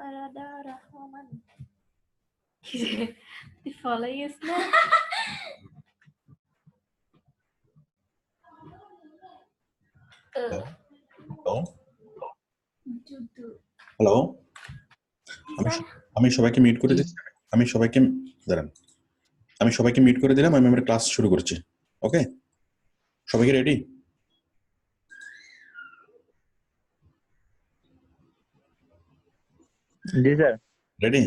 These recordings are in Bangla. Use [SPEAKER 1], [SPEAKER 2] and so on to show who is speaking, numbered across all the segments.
[SPEAKER 1] Farada Rahman. The following is not.
[SPEAKER 2] Hello hello আমি সবাইকে মিট করে দিচ্ছি আমি সবাইকে মিট করে দিলাম আমি আমার ক্লাস শুরু করছি ওকে সবাইকে রেডি
[SPEAKER 3] জি স্যার
[SPEAKER 2] রেডি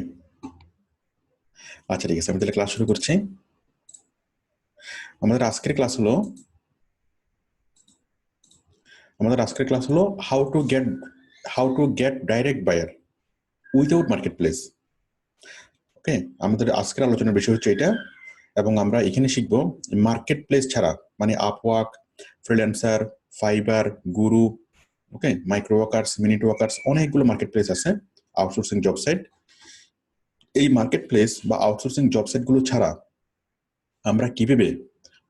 [SPEAKER 2] আচ্ছা ঠিক আছে আমি তাহলে ক্লাস শুরু করছি আমাদের আজকের ক্লাস হলো how to get direct buyer without marketplace okay আমাদের আজকের আলোচনার বিষয় হচ্ছে এটা এবং আমরা এখানে শিখব মার্কেট প্লেস ছাড়া মানে আপওয়ার্ক ফ্রিল্যান্সার ফাইবার গুরু ওকে মাইক্রো ওয়ার্কার্স মিনিট ওয়ার্কার্স অনেকগুলো মার্কেট প্লেস আছে আউটসোর্সিং জব সাইট এই মার্কেট প্লেস বা আউটসোর্সিং জব সাইটগুলো ছাড়া আমরা কিভাবে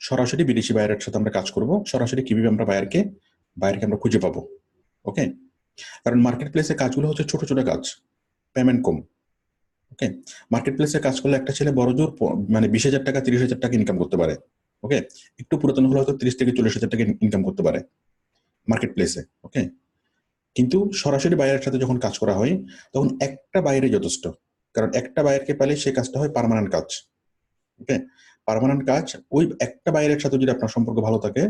[SPEAKER 2] সরাসরি বিদেশি বায়ারের সাথে আমরা কাজ করব সরাসরি কিভাবে আমরা বায়ারকে আমরা খুঁজে পাবো ওকে কারণ মার্কেট প্লেসের কাজগুলো হচ্ছে ছোট ছোট কাজ পেমেন্ট কম ওকে মার্কেট প্লেসে কাজ করলে একটা ছেলে বড় জোর মানে 20,000 টাকা 30,000 টাকা ইনকাম করতে পারে ওকে একটু পুরাতন হলে হয়তো 30 থেকে 40,000 টাকা ইনকাম করতে পারে মার্কেট প্লেসে ওকে কিন্তু সরাসরি বায়ারের সাথে যখন কাজ করা হয় তখন একটা বায়ারে যথেষ্ট কারণ একটা বায়ারকে পেলে সেই কাজটা হয় পার্মানেন্ট কাজ ওকে পার্মানেন্ট কাজ ওই একটা বায়ারের সাথে যদি আপনার সম্পর্ক ভালো থাকে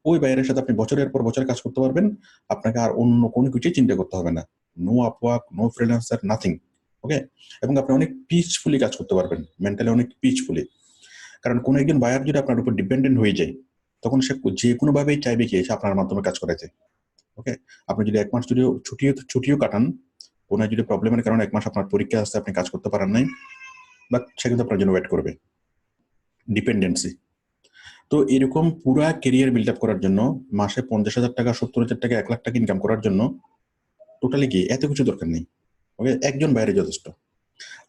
[SPEAKER 2] ওই বায়ারের সাথে আপনি বছরের পর বছর কাজ করতে পারবেন আপনাকে আর অন্য কোনো কিছুই চিন্তা করতে হবে না no Upwork no freelancer nothing okay এবং আপনি অনেক পিসফুলি কাজ করতে পারবেন মেন্টালি অনেক পিসফুলি কারণ কোনো একজন বায়ার যদি আপনার উপর ডিপেন্ডেন্ট হয়ে যায় তখন সে যে কোনোভাবেই চাইবে কি সে আপনার মাধ্যমে কাজ করাতে ওকে আপনি যদি 1 মাস যদি ছুটিও কাটান কোনো যদি প্রবলেমের কারণে 1 মাস আপনার পরীক্ষা আসতে আপনি কাজ করতে পারেন নাই বাট সে কিন্তু আপনার জন্য ওয়েট করবে ডিপেন্ডেন্সি তো এরকম পুরা ক্যারিয়ার বিল্ড আপ করার জন্য মাসে 50,000 টাকা 70,000 টাকা 1 লাখ টাকা ইনকাম করার জন্য টোটালি কি এত কিছু দরকার নেই ওকে একজন বাইরে যথেষ্ট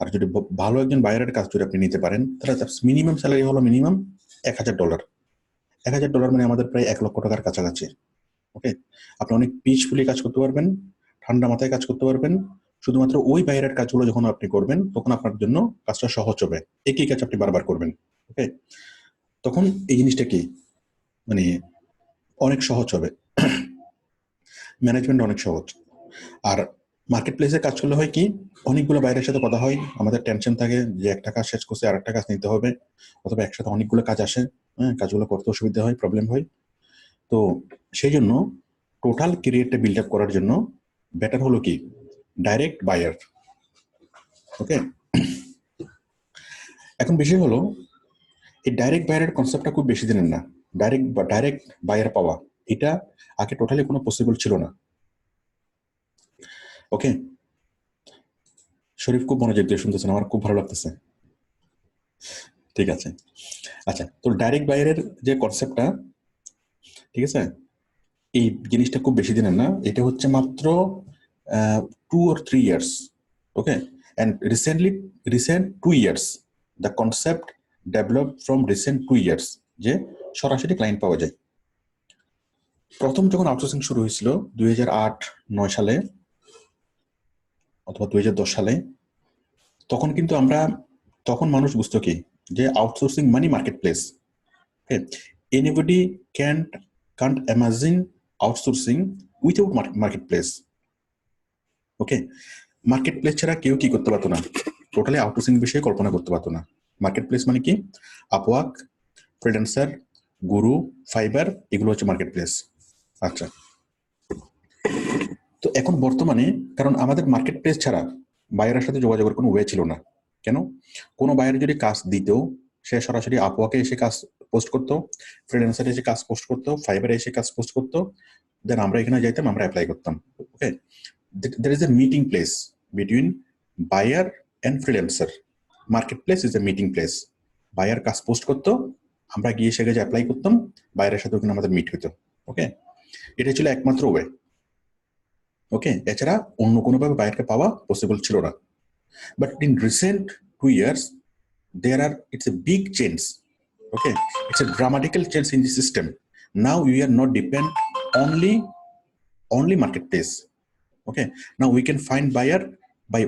[SPEAKER 2] আর যদি ভালো একজন বাইরের কাজ যদি আপনি নিতে পারেন তাহলে মিনিমাম স্যালারি হলো মিনিমাম $1,000 $1,000 মানে আমাদের প্রায় 1 লক্ষ টাকার কাছাকাছি ওকে আপনি অনেক পিসফুলি কাজ করতে পারবেন ঠান্ডা মাথায় কাজ করতে পারবেন শুধুমাত্র ওই বাইরের কাজগুলো যখন আপনি করবেন তখন আপনার জন্য কাজটা সহজ হবে একই কাজ আপনি বারবার করবেন ওকে তখন এই জিনিসটা কি মানে অনেক সহজ হবে ম্যানেজমেন্ট অনেক সহজ আর মার্কেট প্লেসে কাজ করলে হয় কি অনেকগুলো বাইরের সাথে কথা হয় আমাদের টেনশন থাকে যে একটা কাজ শেষ করছে আর একটা কাজ নিতে হবে অথবা একসাথে অনেকগুলো কাজ আসে হ্যাঁ কাজগুলো করতে অসুবিধা হয় প্রবলেম হয় তো সেই জন্য টোটাল ক্যারিয়ারটা বিল্ড আপ করার জন্য বেটার হলো কি ডাইরেক্ট বায়ার ওকে এখন বিষয় হলো এই ডাইরেক্ট বায়ারের কনসেপ্টটা খুব বেশি দিনের না ডাইরেক্ট বায়ার পাওয়া এটা আগে টোটালি কোনো পসিবল ছিল না ওকে শরীফ খুব মনোযোগ দিয়ে শুনতেছেন আমার খুব ভালো লাগতেছে ঠিক আছে আচ্ছা তো ডাইরেক্ট বায়ারের যে কনসেপ্টটা ঠিক আছে এই জিনিসটা খুব বেশি দিনের না এটা হচ্ছে মাত্র 2 or 3 years okay and recent 2 years the concept developed from recent 2 years যে সরাসরি ক্লায়েন্ট পাওয়া যায় প্রথম যখন আউটসোর্সিং শুরু হয়েছিল 2008-9 সালে অথবা 2010 সালে তখন মানুষ বুঝতো কি যে আউটসোর্সিং মানে market place okay anybody can't imagine outsourcing without market place okay market place ছাড়া কেউ কি করতে পারতো না টোটালি আউটসোর্সিং বিষয়ে কল্পনা করতে পারতো না মার্কেট প্লেস মানে কি আপওয়ার্ক ফ্রিল্যান্সার গুরু ফাইবার এগুলো হচ্ছে মার্কেট প্লেস আচ্ছা তো এখন বর্তমানে কারণ আমাদের মার্কেট প্লেস ছাড়া বায়ারের সাথে যোগাযোগের কোনো ওয়ে ছিল না কেন কোনো বায়ার যদি কাজ দিত সে সরাসরি আপওয়ার্কে এসে কাজ পোস্ট করতো ফ্রিল্যান্সারে এসে কাজ পোস্ট করতো ফাইবারে এসে কাজ পোস্ট করতো দেন আমরা এখানে যাইতাম আমরা অ্যাপ্লাই করতাম ওকে there is a meeting place between buyer and freelancer marketplace is a meeting place buyer কাজ পোস্ট করতো আমরা গিয়ে সেখানে অ্যাপ্লাই করতাম বায়ারের সাথে ওখানে আমাদের মিট হতো ওকে এটা ছিল একমাত্র ওয়ে ওকে এছাড়া অন্য কোনোভাবে বায়ারকে পাওয়া পসিবল ছিল না but in recent 2 years it's a big change okay it's a dramatical change in the system now we are not depend only marketplace okay now we can find buyer by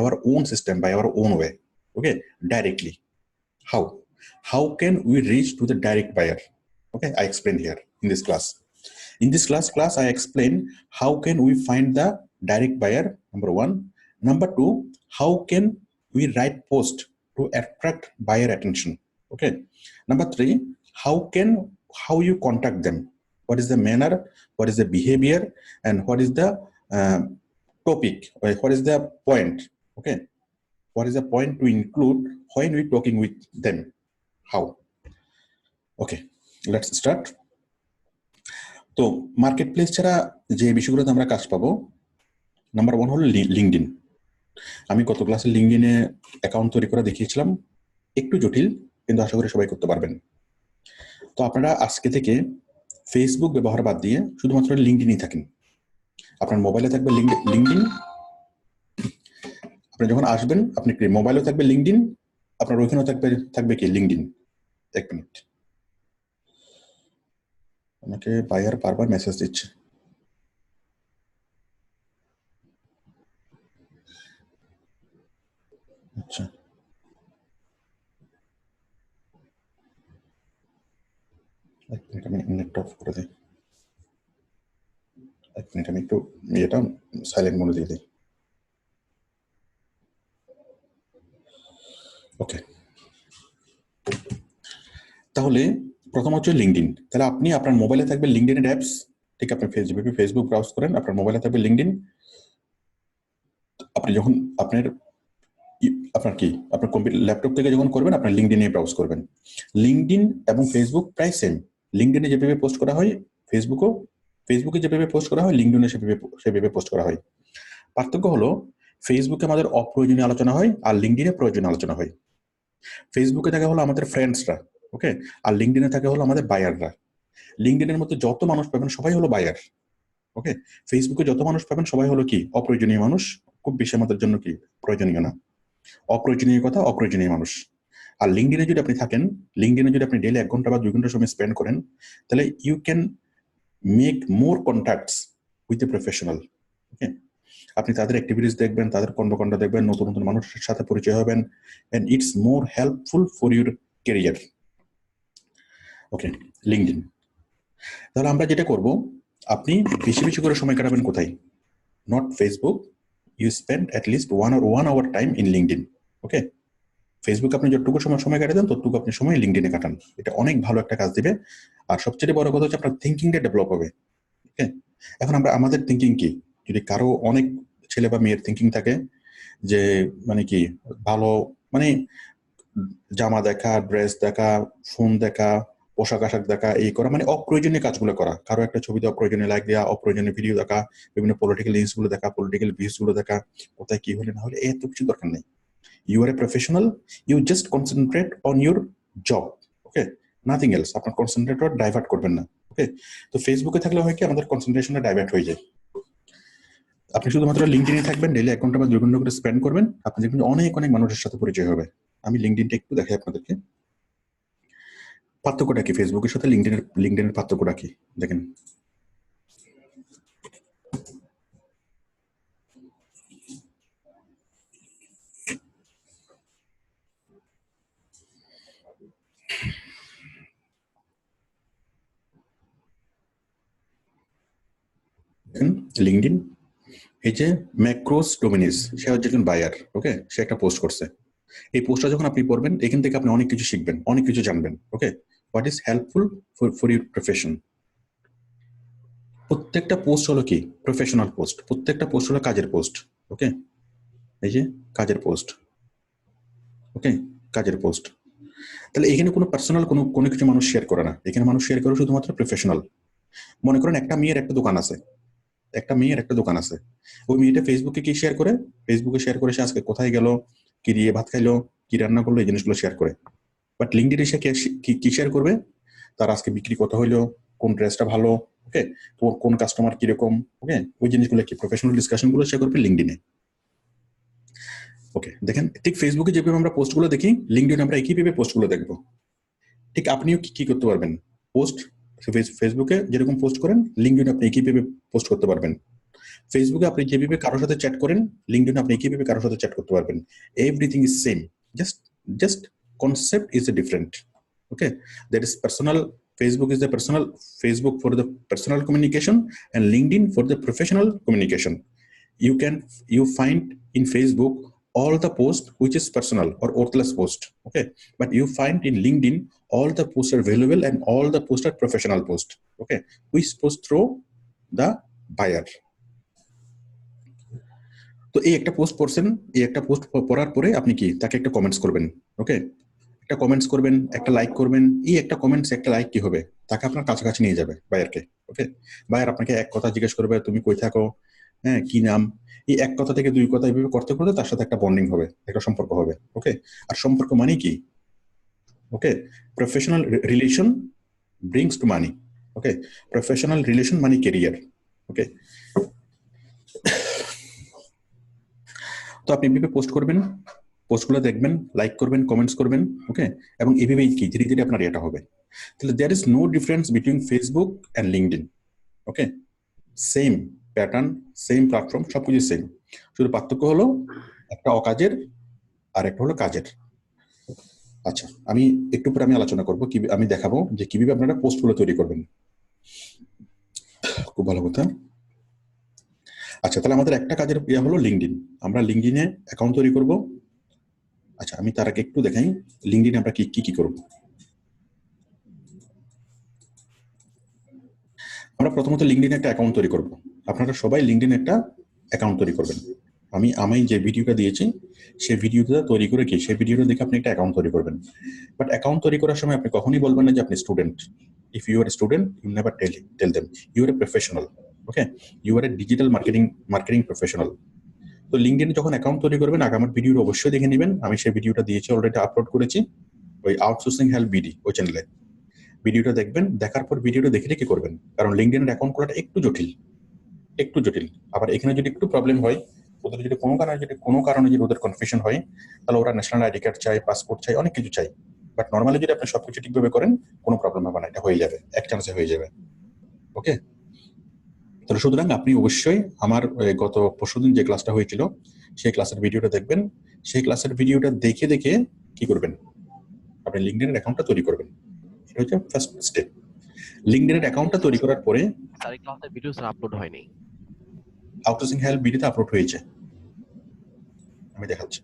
[SPEAKER 2] our own system, by our own way. Okay, directly. How can we reach to the direct buyer? Okay, I explained here in this class. In this class I explain how can we find the direct buyer, number one. Number two, how can we write post to attract buyer attention? Okay. Number three, how you contact them, what is the manner, what is the behavior, and what is the topic, what is the point? Okay, what is the point to include when we talking with them? How? Okay, let's start. তো মার্কেট প্লেস ছাড়া যে বিষয়গুলোতে আমরা কাজ পাবো, নাম্বার ওয়ান হলো লিঙ্কডইন। আমি গত ক্লাসে লিঙ্কডইনে অ্যাকাউন্ট তৈরি করে দেখিয়েছিলাম, একটু জটিল, কিন্তু আশা করি সবাই করতে পারবেন। তো আপনারা আজকে থেকে ফেসবুক ব্যবহার বাদ দিয়ে শুধুমাত্র লিঙ্কডইনই থাকেন। আপনার মোবাইলে থাকবে লিঙ্কডইন, আপনি যখন আসবেন আপনি মোবাইলেও থাকবে লিঙ্কডইন, আপনার ওইখানেও থাকবে কি লিঙ্কডইন। এক মিনিট, আমাকে বায়ার বারবার মেসেজ দিচ্ছে। আচ্ছা, এক মিনিট আমি নেটটা অফ করে দিই। এক মিনিট আমি একটু এটা সাইলেন্ট মোডে দিয়ে দিই। ওকে, তাহলে প্রথম হচ্ছে লিঙ্কডইন। তাহলে আপনি আপনার মোবাইলে থাকবে লিঙ্কডইনের অ্যাপস, ঠিক? আপনি ফেসবুক ব্রাউজ করেন, আপনার মোবাইলে থাকবে লিঙ্কডইন। আপনি যখন আপনার ল্যাপটপ থেকে যখন করবেন, আপনার লিঙ্কডইনে ব্রাউজ করবেন। লিঙ্কডইন এবং ফেসবুক প্রায় সেম। লিঙ্কডইনে যেভাবে পোস্ট করা হয় ফেসবুকে যেভাবে পোস্ট করা হয়, লিঙ্কডইনে সেভাবে পোস্ট করা হয়। পার্থক্য হলো ফেসবুকে আমাদের অপ্রয়োজনীয় আলোচনা হয় আর লিঙ্কডইনে প্রয়োজনীয় আলোচনা হয়। ফেসবুকে থাকে হলো আমাদের ফ্রেন্ডসরা, ওকে, আর লিঙ্কডইনে থাকে হলো আমাদের বায়াররা। লিঙ্কডইনের মধ্যে যত মানুষ পাবেন সবাই হলো বায়ার, ওকে। ফেসবুকে যত মানুষ পাবেন সবাই হলো কি অপ্রয়োজনীয় মানুষ, খুব বেশি আমাদের জন্য কি প্রয়োজনীয় না, অপ্রয়োজনীয় কথা, অপ্রয়োজনীয় মানুষ। আর লিঙ্কডইনে যদি আপনি থাকেন, লিঙ্কডইনে যদি আপনি ডেইলি 1 ঘন্টা বা 2 ঘন্টা সময় স্পেন্ড করেন, তাহলে you can make more contacts with a professional, okay. আপনি তাদের অ্যাক্টিভিটিস দেখবেন, তাদের কর্মকাণ্ড দেখবেন, নতুন নতুন মানুষের সাথে পরিচয় হবেন, and it's more helpful for your career, okay. LinkedIn. তাহলে আমরা যেটা করব, আপনি বেশি বেশি করে সময় কাটাবেন কোথায়? Not Facebook, you spend at least 1 hour time in LinkedIn, okay. ফেসবুকে আপনি যতটুকু সময় কাটাতেন ততটুকু আপনি সময় লিঙ্কডইনে কাটান, এটা অনেক ভালো একটা কাজ দিবে। আর সবচেয়ে বড় কথা হচ্ছে আপনার থিঙ্কিংটা ডেভেলপ হবে, ওকে। এখন আমাদের থিঙ্কিং কি, যদি কারো অনেক ছেলে বা মেয়ের থিঙ্কিং থাকে যে মানে কি ভালো, মানে জামা দেখা, ড্রেস দেখা, ফোন দেখা, পোশাক আশাক দেখা, এই করা, মানে অপ্রয়োজনীয় কাজগুলো করা, কারো একটা ছবিতে অপ্রয়োজনীয় লাইক দেওয়া, অপ্রয়োজনীয় ভিডিও দেখা, বিভিন্ন পলিটিক্যাল নিউজগুলো দেখা, পলিটিক্যাল ভিউজগুলো দেখা, কোথায় কি হলে না হলে, এত কিছু দরকার নেই। You are a professional, you just concentrate on your job, okay, nothing else. আপনার কনসেন্ট্রেটর ডাইভার্ট করবেন না, ওকে। তো ফেসবুকে থাকলে হয় কি আমাদের কনসেন্ট্রেশনটা ডাইভার্ট হয়ে যায়। আপনি শুধুমাত্র লিঙ্কডইনে থাকবেন, ডেইলি 1 ঘন্টা বা 2 ঘন্টা করে স্পেন্ড করবেন, আপনি দেখবেন অনেক মানুষের সাথে পরিচয় হবে। আমি লিঙ্কডইনটা একটু দেখাই আপনাদেরকে, পার্থক্যটা কি ফেসবুকের সাথে লিঙ্কডইনের পার্থক্যটা কি দেখেন। লিঙ্কডইন, এই যে ম্যাক্রোস ডোমিনিস, সে হচ্ছে একজন বায়ার, ওকে। সে একটা পোস্ট করছে, এই পোস্টটা যখন আপনি পড়বেন এখান থেকে আপনি অনেক কিছু শিখবেন, অনেক কিছু জানবেন, okay. What is helpful for your profession. প্রত্যেকটা পোস্ট হলো কি প্রফেশনাল পোস্ট, প্রত্যেকটা পোস্ট হলো কাজের পোস্ট, ওকে। এই যে কাজের পোস্ট, ওকে, কাজের পোস্ট। তাহলে এখানে কোনো পার্সোনাল কোনো কিছু মানুষ শেয়ার করে না, এখানে মানুষ শেয়ার করে শুধুমাত্র প্রফেশনাল। মনে করেন একটা মেয়ের একটা দোকান আছে, ওই মেয়েটা ফেসবুকে কি শেয়ার করে, ফেসবুকে শেয়ার করে সে আজকে কোথায় গেল, কি দিয়ে ভাত খাইলো, কি রান্না করলো, এই জিনিসগুলো শেয়ার করে। বাট লিঙ্কডইনে সে কি শেয়ার করবে, তার আজকে বিক্রি কত হইলো, কোন ড্রেসটা ভালো, ওকে, কোন কাস্টমার কিরকম, ওকে, ওই জিনিসগুলো কি প্রফেশনাল ডিসকাশনগুলো শেয়ার করবে লিঙ্কডইনে, ওকে। দেখেন, ঠিক ফেসবুকে যেভাবে আমরা পোস্টগুলো দেখি, লিঙ্কডইনে আমরা একইভাবে পোস্টগুলো দেখবো। ঠিক আপনিও কি করতে পারবেন, পোস্ট ফেসবুকে যেরকম পোস্ট করেন লিঙ্কডইনে আপনি একইভাবে পোস্ট করতে পারবেন। ফেসবুকে আপনি যেভাবে কারোর সাথে চ্যাট করেন, লিঙ্কডইনে আপনি কিভাবে কারোর সাথে চ্যাট করতে পারবেন। Everything is same, just concept is a different. Okay, there is personal. Facebook is the personal, Facebook for the personal communication, and LinkedIn for the professional communication. You find in Facebook all the post which is personal or worthless post. Okay, but you find in LinkedIn all the posts are valuable and all the posts are professional post. Okay, which post through the buyer. তো এই একটা পোস্ট পড়ছেন, এই একটা পোস্ট পড়ার পরে আপনি কি তাকে একটা কমেন্টস করবেন। ওকে, একটা কমেন্টস করবেন, একটা লাইক করবেন। এই একটা কমেন্টস, একটা লাইক কি হবে, তাকে আপনার কাছাকাছি নিয়ে যাবে বায়ারকে। ওকে, বায়ার আপনাকে এক কথা জিজ্ঞেস করবে, তুমি কই থাকো, হ্যাঁ কি নাম। এই এক কথা থেকে দুই কথা এইভাবে করতে করতে তার সাথে একটা বন্ডিং হবে, একটা সম্পর্ক হবে। ওকে, আর সম্পর্ক মানে কি? ওকে, professional relation brings to money. Okay, professional relation মানে কেরিয়ার। ওকে, তো আপনি এভাবে পোস্ট করবেন, পোস্টগুলো দেখবেন, লাইক করবেন, কমেন্টস করবেন। ওকে, এবং এভাবেই কি ধীরে ধীরে আপনার এটা হবে। তাহলে there is no difference between Facebook and LinkedIn. Okay, same pattern, same platform, সবকিছু সেম। শুধু পার্থক্য হলো একটা অকাজের আর একটা হলো কাজের। আচ্ছা, আমি একটু পরে আমি আলোচনা করবো, কি আমি দেখাবো যে কিভাবে আপনারা পোস্টগুলো তৈরি করবেন। খুব ভালো কথা। আচ্ছা, তাহলে আমাদের একটা কাজের ইয়া হলো লিঙ্কডইন। আমরা লিঙ্কডইনে অ্যাকাউন্ট তৈরি করব। আচ্ছা, আমি তার আগে একটু দেখাই লিঙ্কডইনে আমরা কি কি করব। আমরা প্রথমত লিঙ্কডইনে একটা অ্যাকাউন্ট তৈরি করব। আপনারা সবাই লিঙ্কডইনে একটা অ্যাকাউন্ট তৈরি করবেন। আমি যে ভিডিওটা দিয়েছি সেই ভিডিওটা তৈরি করে কি সেই ভিডিওটা দেখে আপনি একটা অ্যাকাউন্ট তৈরি করবেন। বাট অ্যাকাউন্ট তৈরি করার সময় আপনি কখনোই বলবেন না যে আপনি student. If you are student, you never tell them you are a professional. Okay, you are a digital marketing professional. তো লিঙ্কডইনে যখন অ্যাকাউন্ট তৈরি করবেন, আগে আমার ভিডিওটা অবশ্যই দেখে নেবেন। আমি সেই ভিডিওটা দিয়েছি, অলরেডি আপলোড করেছি ওই আউটসোর্সিং হেল্প বিডি ওই চ্যানেলে। ভিডিওটা দেখবেন, দেখার পর ভিডিওটা দেখে কি করবেন, কারণ লিঙ্কডইনের অ্যাকাউন্ট করাটা একটু জটিল। আবার এখানে যদি একটু প্রবলেম হয়, ওদের যদি কোনো কারণে যদি ওদের কনফিউশন হয়, তাহলে ওরা ন্যাশনাল আইডি কার্ড চাই, পাসপোর্ট চাই, অনেক কিছু চাই। বাট নর্মালি যদি আপনি সবকিছু ঠিকভাবে করেন, কোনো প্রবলেম হবে না, এটা হয়ে যাবে, এক চান্সে হয়ে যাবে। ওকে, তাহলে সুতরাং আপনি অবশ্যই আমার গত পরশুদিন যে ক্লাসটা হয়েছিল সেই ক্লাসের ভিডিওটা দেখবেন। সেই ক্লাসের ভিডিওটা দেখে কি করবেন, আপনি লিঙ্কডইনের অ্যাকাউন্টটা তৈরি করবেন। এটা হচ্ছে ফার্স্ট স্টেপ। লিঙ্কডইনের অ্যাকাউন্টটা তৈরি করার পরে
[SPEAKER 3] স্যার, এই ক্লাসের ভিডিও স্যার আপলোড হয়নি।
[SPEAKER 2] আউটসোর্সিং হেল্প ভিডিওতে আপলোড হয়েছে, আমি দেখাচ্ছি।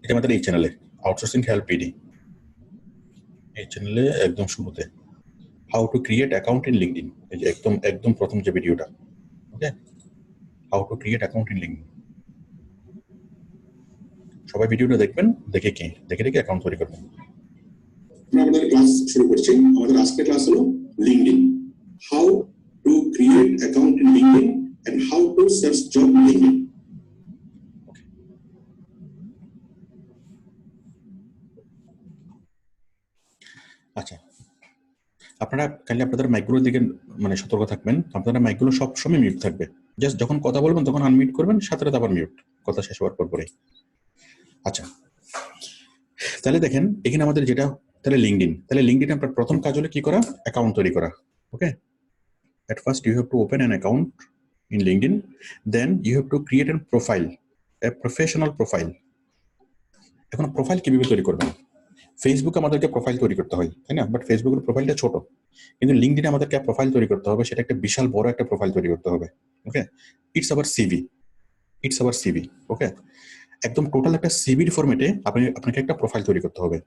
[SPEAKER 2] এটা আমাদের এই চ্যানেলে আউটসোর্সিং হেল্প ভিডি, এই চ্যানেলে একদম শুরুতে how to create account in LinkedIn, এই যে একদম প্রথম যে ভিডিওটা। Okay, how to create account in LinkedIn. সবাই ভিডিওটা দেখবেন, দেখে অ্যাকাউন্ট তৈরি করবেন। আমরা আমাদের ক্লাস শুরু করছি। আমাদের আজকের ক্লাস হলো LinkedIn, how to create account in LinkedIn and how to search job in LinkedIn. আচ্ছা, আপনারা কাইন্ডলি আপনাদের মাইকগুলোর দিকে মানে সতর্ক থাকবেন। আপনারা মাইকগুলো সব সময় মিউট থাকবে। জাস্ট যখন কথা বলবেন তখন আনমিউট করবেন, সাথে সাথে আবার মিউট, কথা শেষ হওয়ার পরেই। আচ্ছা, তাহলে দেখেন এখানে আমাদের যেটা, তাহলে লিঙ্কডইন আপনার প্রথম কাজ হলো কি করা, অ্যাকাউন্ট তৈরি করা। ওকে, at first you have to open an account in LinkedIn, then you have to create a profile, a professional profile. এখন প্রোফাইল কিভাবে তৈরি করবেন? ফেসবুকে আমাদেরকে প্রোফাইল তৈরি করতে হয়, তাই না? বাট ফেসবুকের প্রোফাইলটা ছোট, কিন্তু লিঙ্কডইনে আমাদেরকে প্রোফাইল তৈরি করতে হবে, সেটা একটা বিশাল বড় একটা প্রোফাইল তৈরি করতে হবে। ওকে, ইটস আওয়ার সিভি। ওকে, একদম টোটাল একটা সিভির ফরম্যাটে আপনাকে একটা প্রোফাইল তৈরি করতে হবে।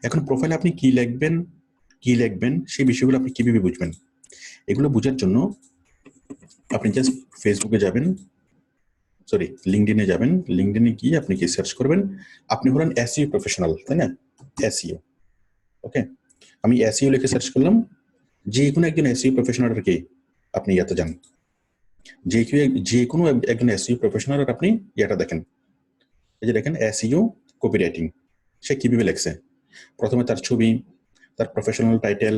[SPEAKER 2] এখন প্রোফাইলে আপনি কি লিখবেন সেই বিষয়গুলো আপনি কিভাবে বুঝবেন? এগুলো বোঝার জন্য আপনি জাস্ট ফেসবুকে যাবেন, সরি লিঙ্কডইনে যাবেন। লিঙ্কডইনে গিয়ে আপনি কি সার্চ করবেন, আপনি হলেন এসইও প্রফেশনাল, তাই না? এসইও। ওকে, আমি এসইও লিখে সার্চ করলাম। যে কোনো একজন এসইও প্রফেশনালের কি আপনি ইয়াতে যান, যে কোনো একজন এসইও প্রফেশনালের আপনি ইয়াটা দেখেন। এই যে দেখেন এসইও কপিরাইটিং, সে কিভাবে লেখছে। প্রথমে তার ছবি, তার প্রফেশনাল টাইটেল,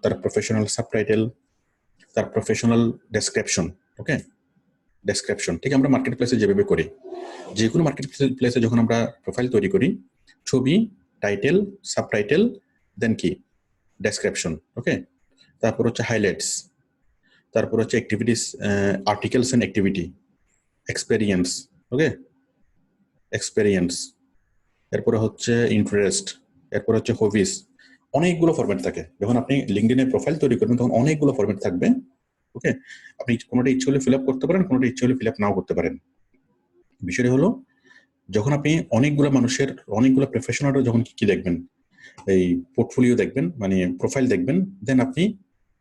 [SPEAKER 2] তার প্রফেশনাল সাবটাইটেল, তার প্রফেশনাল ডেসক্রিপশন, ওকে, ডেসক্রিপশন। ঠিক আমরা মার্কেট প্লেসে যেভাবে করি, যে কোনো মার্কেট প্লেসে যখন আমরা প্রোফাইল তৈরি করি, ছবি, টাইটেল, সাবটাইটেল, দেন কি ডেসক্রিপশন, ওকে, তারপর হচ্ছে হাইলাইটস, তারপর হচ্ছে activities, articles and activity, experience, okay, experience, এরপরে হচ্ছে ইন্টারেস্ট, এরপর হচ্ছে হবিস। অনেকগুলো ফরম্যাট থাকে। যখন আপনি লিঙ্কডইনে প্রোফাইল তৈরি করবেন তখন অনেকগুলো ফরম্যাট থাকবে, ওকে। আপনি কোনোটা ইচ্ছে হলে ফিল আপ করতে পারেন, কোনোটা ইচ্ছে হলে ফিল আপ নাও করতে পারেন। বিষয়টা হলো যখন আপনি অনেকগুলো মানুষের, অনেকগুলো প্রফেশনালরা যখন কি দেখবেন, এই পোর্টফোলিও দেখবেন, মানে প্রোফাইল দেখবেন, দেন আপনি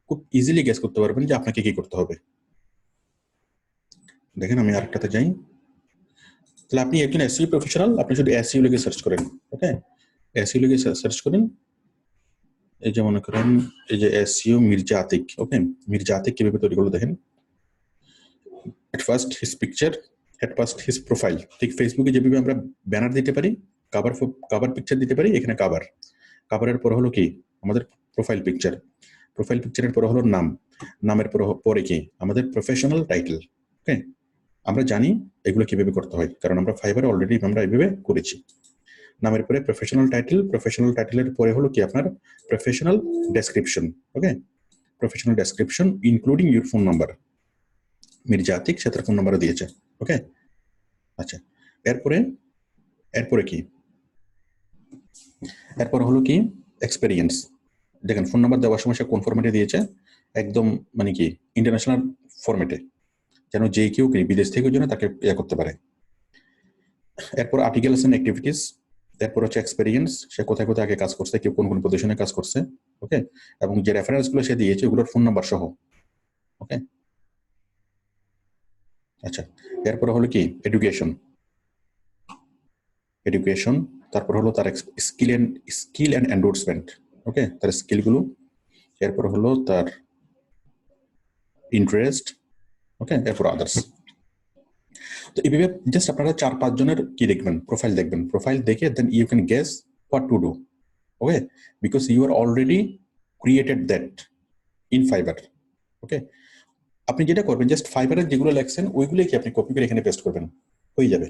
[SPEAKER 2] খুব ইজিলি গেস করতে পারবেন যে আপনাকে কি করতে হবে। দেখেন আমি আরেকটাতে যাই। তাহলে আপনি একজন এসইও প্রফেশনাল, আপনি শুধু এসইও লিখে সার্চ করেন, ওকে, এসইও লিখে সার্চ করেন। এই যে মনে করেন এই যে এসইও মির্জা আতিক, ওকে, মির্জা আতিক কিভাবে তৈরি করলো দেখেন। At first his picture, at first his profile. ঠিক ফেসবুকে যেভাবে আমরা ব্যানার দিতে পারি, কাভার পিকচার দিতে পারি, এখানে কাভারের পর হলো কি আমাদের প্রোফাইল পিকচার, প্রোফাইল পিকচারের পর হলো নাম, নামের পরে কি আমাদের প্রফেশনাল টাইটেল, ওকে। আমরা জানি এগুলো কিভাবে করতে হয়, কারণ আমরা ফাইবারে অলরেডি আমরা এইভাবে করেছি। নামের পরে প্রফেশনাল টাইটেল, প্রফেশনাল টাইটেলের পরে হলো কি আপনার professional description, okay, professional description including your phone number. Mirza Atik সে তার ফোন নাম্বারও দিয়েছে, ওকে। আচ্ছা, এরপরে কি, এরপর হলো কি এক্সপেরিয়েন্স। দেখেন ফোন নাম্বার দেওয়ার সময় সে কোন ফরম্যাটে দিয়েছে, একদম মানে কি ইন্টারন্যাশনাল ফরম্যাটে, যেন যে কেউ কি বিদেশ থেকে যেন তাকে ইয়ে করতে পারে। এরপর আর্টিকেলস এন্ড অ্যাক্টিভিটিস, এরপর হচ্ছে এক্সপেরিয়েন্স, সে কোথায় কোথায় আগে কাজ করছে, কেউ কোন কোন পজিশনে কাজ করছে, ওকে, এবং যে রেফারেন্সগুলো সে দিয়েছে ওগুলোর ফোন নাম্বার সহ, ওকে। আচ্ছা, এরপর হলো কি এডুকেশন, এডুকেশন, তারপর হলো তার স্কিল এন্ড এন্ডোর্সমেন্ট, ওকে, তার স্কিলগুলো, এরপর হলো তার ইন্টারেস্ট, ওকে, এরপর আদার্স। তো এইভাবে জাস্ট আপনারা 4-5 জনের কি দেখবেন, প্রোফাইল দেখবেন, প্রোফাইল দেখে then you can guess what to do, okay, because you are already created that in Fiverr, okay. আপনি যেটা করবেন জাস্ট ফাইবারের যেগুলো লেখছেন ওইগুলোই কি আপনি কপি করে এখানে পেস্ট করবেন, হয়ে যাবে,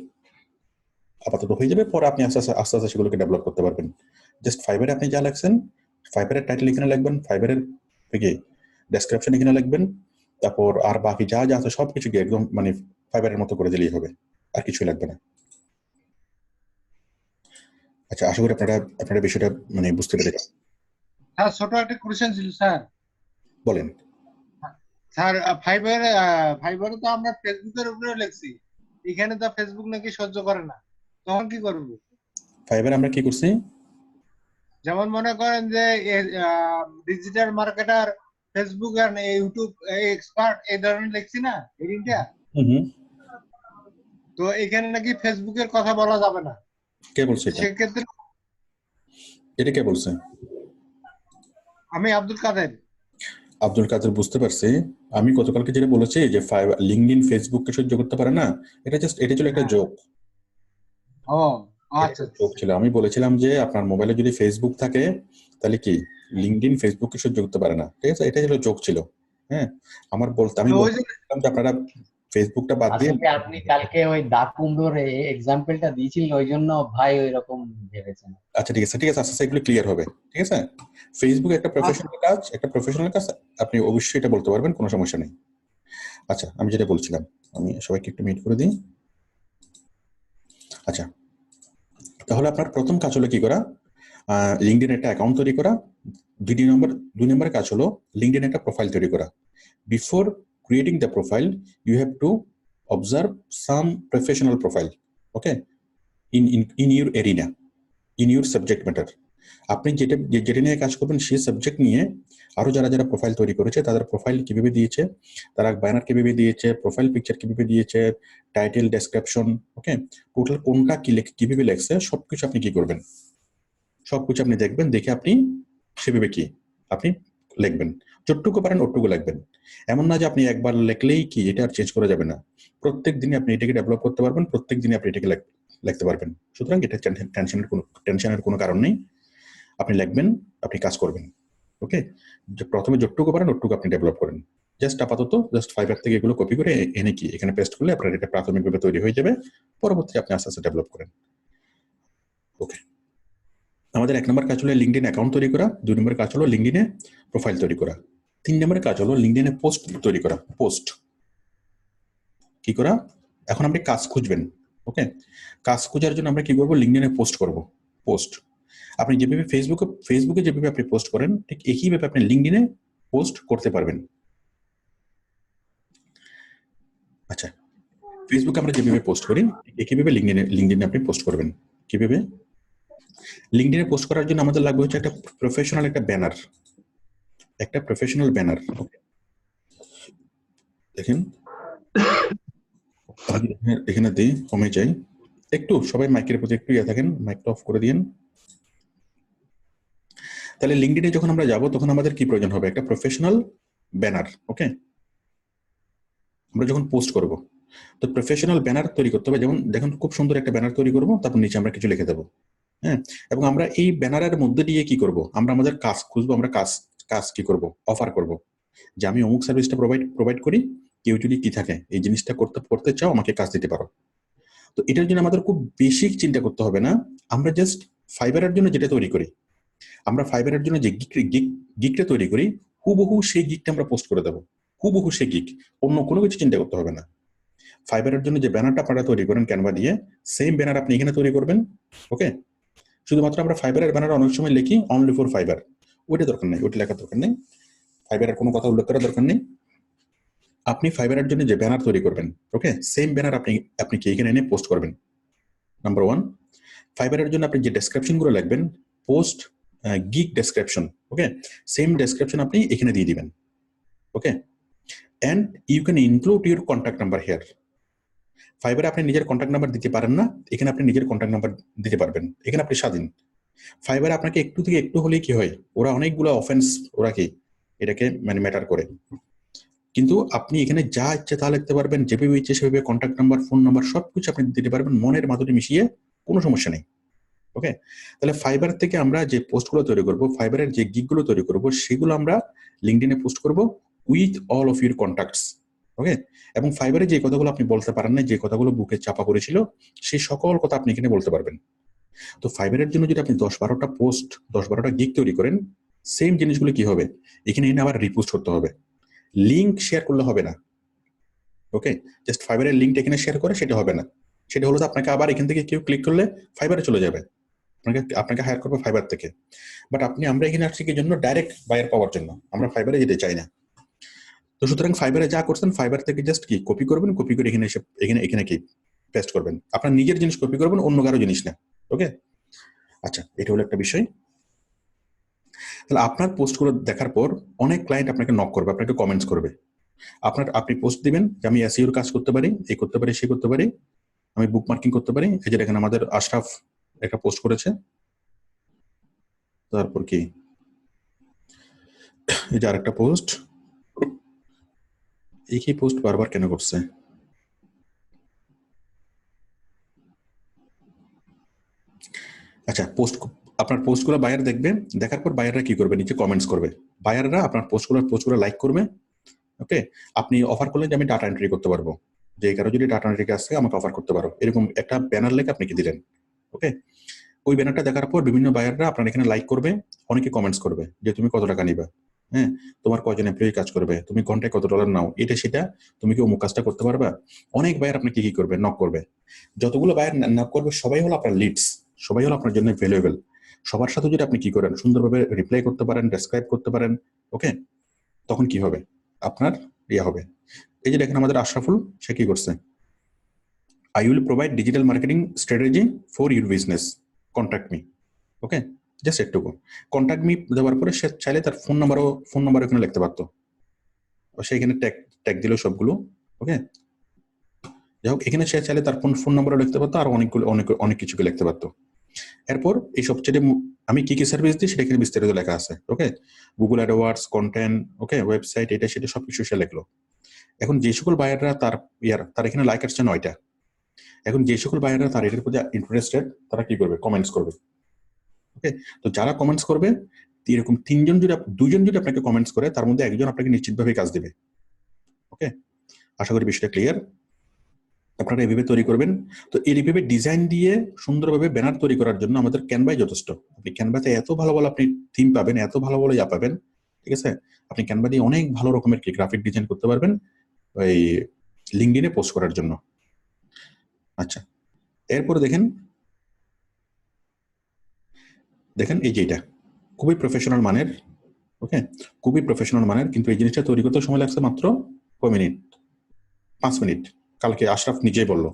[SPEAKER 2] আপাতত হয়ে যাবে। পরে আপনি আস্তে আস্তে সেগুলোকে ডেভেলপ করতে পারবেন। জাস্ট ফাইবারে আপনি যা লেখছেন, ফাইবারের টাইটেল এখানে লিখবেন, ফাইবারের থেকে ডেসক্রিপশন এখানে লিখবেন, তারপর আর বাকি যা যা আছে সবকিছু একদম মানে ফাইবারের মতো করে দিলেই হবে, আর কিছুই লাগবে না। আচ্ছা, আশা করি আপনারা বিষয়টা মানে বুঝতে পেরেছেন।
[SPEAKER 4] হ্যাঁ, ছোট একটা কোশ্চেন ছিল স্যার।
[SPEAKER 2] বলেন
[SPEAKER 4] স্যার, ফাইবারে তো আমরা ফেসবুকের উপরে লিখছি, এখানে তো ফেসবুক নাকি সহ্য করে না, তখন কি করবো?
[SPEAKER 2] ফাইবারে আমরা কি করছি,
[SPEAKER 4] যেমন মনে করেন যে ডিজিটাল মার্কেটার, ফেসবুক আর ইউটিউব এক্সপার্ট এই ধরনের লিখছি না হেডিংটা, তো এখানে নাকি ফেসবুকের কথা বলা যাবে না।
[SPEAKER 2] কে বলছে এটা?
[SPEAKER 4] সেক্ষেত্রে
[SPEAKER 2] এটা কে বলছে?
[SPEAKER 4] আমি আব্দুল কাদের।
[SPEAKER 2] আব্দুল কাদের, বুঝতে পারছি। আমি গতকালকে যেটা বলেছি যে লিঙ্কডইন ফেসবুককে সহ্য করতে পারে না, এটা ছিল একটা জোক।
[SPEAKER 4] ও আচ্ছা,
[SPEAKER 2] জোক ছিল। আমি বলেছিলাম যে আপনার মোবাইলে যদি ফেসবুক থাকে তাহলে কি লিঙ্কডইন ফেসবুককে সহ্য করতে পারে না, ঠিক আছে, এটা ছিল জোক ছিল। হ্যাঁ, আমি বলছিলাম যে আপনারা ফেসবুকটা বাদ দিয়ে,
[SPEAKER 5] আসলে আপনি কালকে ওই দাগ কুমড়োর এক্সাম্পলটা দিয়েছিলেন, ওই জন্য ভাই ওই রকম ভেবেছেন।
[SPEAKER 2] আচ্ছা ঠিক আছে আস্তে আস্তে এগুলো ক্লিয়ার হবে, ঠিক আছে। ফেসবুক একটা প্রফেশনাল কাজ, আপনি অবশ্যই এটা বলতে পারবেন, কোনো সমস্যা নেই। আচ্ছা, আমি যেটা বলছিলাম, আমি সবাইকে একটু মিট করে দিই। আচ্ছা, তাহলে আপনার প্রথম কাজ হলো কি করা, লিঙ্কডইন একটা অ্যাকাউন্ট তৈরি করা। দুই নম্বর কাজ হলো লিঙ্কডইন একটা প্রোফাইল তৈরি করা। Before creating the profile you have to observe some professional profile, okay, in your arena, in your subject matter. আপনি যেটা নিয়ে কাজ করবেন সেই সাবজেক্ট নিয়ে আরো যারা প্রোফাইল তৈরি করেছে তাদের প্রোফাইল কিভাবে দিয়েছে, তারা ব্যানার কিভাবে দিয়েছে, প্রোফাইল পিকচার কিভাবে দিয়েছে, টাইটেল, ডেসক্রিপশন, ওকে, টোটাল কোনটা কিভাবে লেখছে সবকিছু আপনি কি করবেন, সবকিছু আপনি দেখবেন, দেখে আপনি সেভাবে কি আপনি লিখবেন। যতটুকু পারেন ওটুকু লিখবেন। এমন না যে আপনি একবার লিখলেই কি এটা আর চেঞ্জ করা যাবে না। প্রত্যেক দিনই আপনি এটাকে ডেভেলপ করতে পারবেন, প্রত্যেক দিনই আপনি এটাকে লিখতে পারবেন। সুতরাং এটা টেনশনের কোনো কারণ নেই। আপনি লিখবেন, আপনি কাজ করবেন, ওকে। প্রথমে যতটুকু পারেন ওটুকু আপনি ডেভেলপ করেন। জাস্ট আপাতত জাস্ট ফাইবার থেকে এগুলো কপি করে এনে কি এখানে পেস্ট করলে আপনার এটা প্রাথমিকভাবে তৈরি হয়ে যাবে, পরবর্তী আপনি আস্তে আস্তে ডেভেলপ করেন। ওকে, আমাদের 1 নম্বর কাজ হলো লিঙ্কডইন অ্যাকাউন্ট তৈরি করা, 2 নম্বর কাজ হলো লিঙ্কডইনে প্রোফাইল তৈরি করা, 3 নম্বরের কাজ হলো লিঙ্কডইনে পোস্ট তৈরি করা। পোস্ট কি করা? এখন আপনি কাজ খুঁজবেন। ওকে, কাজ খোঁজার জন্য আমরা কি করব? লিঙ্কডইনে পোস্ট করব। পোস্ট আপনি যেভাবে ফেসবুকে যেভাবে আপনি পোস্ট করেন ঠিক একইভাবে আপনি লিঙ্কডইনে পোস্ট করতে পারবেন। আচ্ছা, ফেসবুকে আমরা যেভাবে পোস্ট করি একইভাবে লিঙ্কডইনে আপনি পোস্ট করবেন। কিভাবে? লিঙ্কডইনে পোস্ট করার জন্য আমাদের লাগবে হচ্ছে একটা প্রফেশনাল ব্যানার। দেখেন এখানে দিই, কমে যাই একটু, সবাই মাইকের প্রতি একটু থাকেন, মাইকটা অফ করে দিন। তাহলে লিঙ্কডইনে যখন আমরা যাব তখন আমাদের কি প্রয়োজন হবে? একটা প্রফেশনাল ব্যানার। ওকে, আমরা যখন পোস্ট করব তো প্রফেশনাল ব্যানার তৈরি করতে হবে। যেমন দেখুন খুব সুন্দর একটা ব্যানার তৈরি করব, তারপর নিচে আমরা কিছু লিখে দেবো। হ্যাঁ, এবং আমরা এই ব্যানারের মধ্যে দিয়ে কি করব? আমরা আমাদের কাজ খুঁজবো, আমরা কাজ কি করব? অফার করব যে আমি অমুক সার্ভিসটা প্রোভাইড করি, কেউ যদি কি থাকে এই জিনিসটা করতে চাও আমাকে কাজ দিতে পারো। তো এটার জন্য আমাদের খুব বেশি চিন্তা করতে হবে না। আমরা জাস্ট ফাইবারের জন্য যেটা তৈরি করি, আমরা ফাইবারের জন্য যে গিগটা তৈরি করি হুবহু সেই গিগটা আমরা পোস্ট করে দেবো। হুবহু সেই গিগ, অন্য কোনো কিছু চিন্তা করতে হবে না। ফাইবারের জন্য যে ব্যানারটা আপনারা তৈরি করেন ক্যানভা দিয়ে, সেম ব্যানার আপনি এখানে তৈরি করবেন। ওকে, শুধুমাত্র আমরা ফাইবারের ব্যানার অনেক সময় লিখি অনলি ফর ফাইবার, ওইটা দরকার নেই, ওইটা লেখার দরকার নেই, ফাইবারের কোনো কথা উল্লেখ করার দরকার নেই। আপনি ফাইবারের জন্য যে ব্যানার তৈরি করবেন, ওকে, সেম ব্যানার আপনি কি এখানে এনে পোস্ট করবেন। নাম্বার 1, ফাইবারের জন্য আপনি যে ডেসক্রিপশন গুলো লিখবেন, post gig description, okay, same description আপনি এখানে দিয়ে দিবেন। Okay, and you can include your contact number here. ফাইবারে আপনি নিজের কন্ট্যাক্ট নাম্বার দিতে পারেন না, এখানে আপনি নিজের কন্ট্যাক্ট নাম্বার দিতে পারবেন, এখানে আপনি স্বাধীন। ফাইবারে আপনাকে একটু থেকে একটু হলেই কি হয়, ওরা অনেকগুলো অফেন্স ওরা কি এটাকে মানে ম্যাটার করে, কিন্তু আপনি এখানে যা ইচ্ছে তা লিখতে পারবেন, যেভাবে ইচ্ছে সেভাবে কন্ট্যাক্ট নাম্বার, ফোন নাম্বার সবকিছু আপনি দিতে পারবেন মনের মাধুরী মিশিয়ে, কোনো সমস্যা নেই। ওকে, তাহলে ফাইবার থেকে আমরা যে পোস্টগুলো তৈরি করব, ফাইবারের যে গিগগুলো তৈরি করব, সেগুলো আমরা লিঙ্কডইনে পোস্ট করব with all of your contacts. Okay, এবং ফাইবারে যে কথাগুলো আপনি বলতে পারেন না, যে কথাগুলো বুকে চাপা পড়েছিল, সেই সকল কথা আপনি এখানে বলতে পারবেন। তো ফাইবারের জন্য যদি আপনি 10-12টা পোস্ট, 10-12টা গিগ তৈরি করেন, সেম জিনিসগুলো কি হবে, এখানে এনে আবার রিপোস্ট করতে হবে। লিঙ্ক শেয়ার করলে হবে না। ওকে, জাস্ট ফাইবারের লিঙ্কটা এখানে শেয়ার করে সেটা হবে না। সেটা হলো আপনাকে আবার এখান থেকে কেউ ক্লিক করলে ফাইবারে চলে যাবে, আপনাকে হায়ার করবে ফাইবার থেকে। বাট আমরা এখানে আসছি কি জন্য? ডাইরেক্ট বায়ার পাওয়ার জন্য, আমরা ফাইবারে যেতে চাই না। তো সুতরাং ফাইবারে যা করছেন, ফাইবার থেকে জাস্ট কি কপি করবেন, কপি করে এখানে এসে এখানে কি পেস্ট করবেন। আপনার নিজের জিনিস কপি করবেন, অন্য কারো জিনিস না। ওকে, আচ্ছা, এটা হলো একটা বিষয়। তাহলে আপনার পোস্টগুলো দেখার পর অনেক ক্লায়েন্ট আপনাকে নক করবে, আপনাকে কমেন্টস করবে। আপনি পোস্ট দিবেন যে আমি এসইওর কাজ করতে পারি, এই করতে পারি, সে করতে পারি, আমি বুক মার্কিং করতে পারি। এই যে দেখেন আমাদের আশরাফ একটা পোস্ট করেছে, তারপর কি এই যে আরেকটা পোস্ট, একই পোস্ট বারবার কেন করছে? আচ্ছা, আপনার পোস্টগুলো বায়ার দেখবে, দেখার পর বায়াররা কি করবে? নিচে কমেন্টস করবে। বায়াররা আপনার পোস্টগুলো লাইক করবে। ওকে, আপনি অফার করলেন যে আমি ডাটা এন্ট্রি করতে পারবো, যে কারো যদি ডাটা এন্ট্রি কাজ থাকে আমাকে অফার করতে পারো, এরকম একটা ব্যানার লেখা আপনি কি দিলেন। ওকে, ওই ব্যানারটা দেখার পর বিভিন্ন বায়াররা আপনার এখানে লাইক করবে, অনেকে কমেন্টস করবে যে তুমি কত টাকা নিবা, হ্যাঁ, তোমার কয়জন এমপ্লয়ি কাজ করবে, তুমি ঘন্টায় কত ডলার নাও, এটা সেটা, তুমি কি অমুক কাজটা করতে পারবা। অনেক বায়ার আপনাকে কি করবে? নক করবে। যতগুলো বায়ার নক করবে সবাই হলো আপনার লিডস, সবাই হলো আপনার জন্য ভ্যালুয়েবল। সবার সাথে যদি আপনি কি করেন, সুন্দরভাবে রিপ্লাই করতে পারেন, ডেসক্রাইব করতে পারেন, ওকে, তখন কি হবে? আপনার হবে। এই যে দেখেন আমাদের আশরাফুল, সে কি করছে, I will provide digital marketing strategy for your business, contact me. Okay, just একটুকু কন্ট্যাক্ট মি দেওয়ার পরে সে চাইলে তার ফোন নাম্বার ওখানে লিখতে পারতো, সে এখানে ট্যাগ দিল সবগুলো। ওকে, যাই হোক, এখানে সে চাইলে তার ফোন নাম্বারও লিখতে পারতো, আর অনেক কিছুকে লিখতে পারতো। এরপর এই সবচেয়ে আমি কি সার্ভিস দিই সেটা এখানে বিস্তারিত লেখা আছে। ওকে, গুগল অ্যাডওয়ার্ডস, কন্টেন্ট, ওকে, ওয়েবসাইট, এটা সেটা সবকিছু সে লিখলো। এখন যে সকল বায়াররা তার এখানে লাইক আসছে 9টা, এখন যে সকল বায়াররা তার এটার প্রতি ইন্টারেস্টেড, তারা কি করবে? কমেন্টস করবে। ওকে, তো যারা কমেন্টস করবে, এরকম 2জন যদি আপনাকে কমেন্টস করে, তার মধ্যে একজন আপনাকে নিশ্চিতভাবে কাজ দিবে। ওকে, আশা করি বিষয়টা ক্লিয়ার। আপনারা এইভাবে তৈরি করবেন। তো এইভাবে ডিজাইন দিয়ে সুন্দরভাবে ব্যানার তৈরি করার জন্য আমাদের ক্যানভাই যথেষ্ট। আপনি ক্যানভাতে এত ভালো ভালো আপনি থিম পাবেন, এত ভালো ভালো ইয়া পাবেন, ঠিক আছে? আপনি ক্যানভা দিয়ে অনেক ভালো রকমের কি গ্রাফিক ডিজাইন করতে পারবেন ওই লিঙ্কডইনে পোস্ট করার জন্য। আচ্ছা, এরপরে দেখেন এই যে এটা খুবই প্রফেশনাল মানের, ওকে, খুবই প্রফেশনাল মানের, কিন্তু এই জিনিসটা তৈরি করতে সময় লাগছে মাত্র কয় মিনিট? 5 মিনিট। কালকে আশরাফ নিজেই বললো।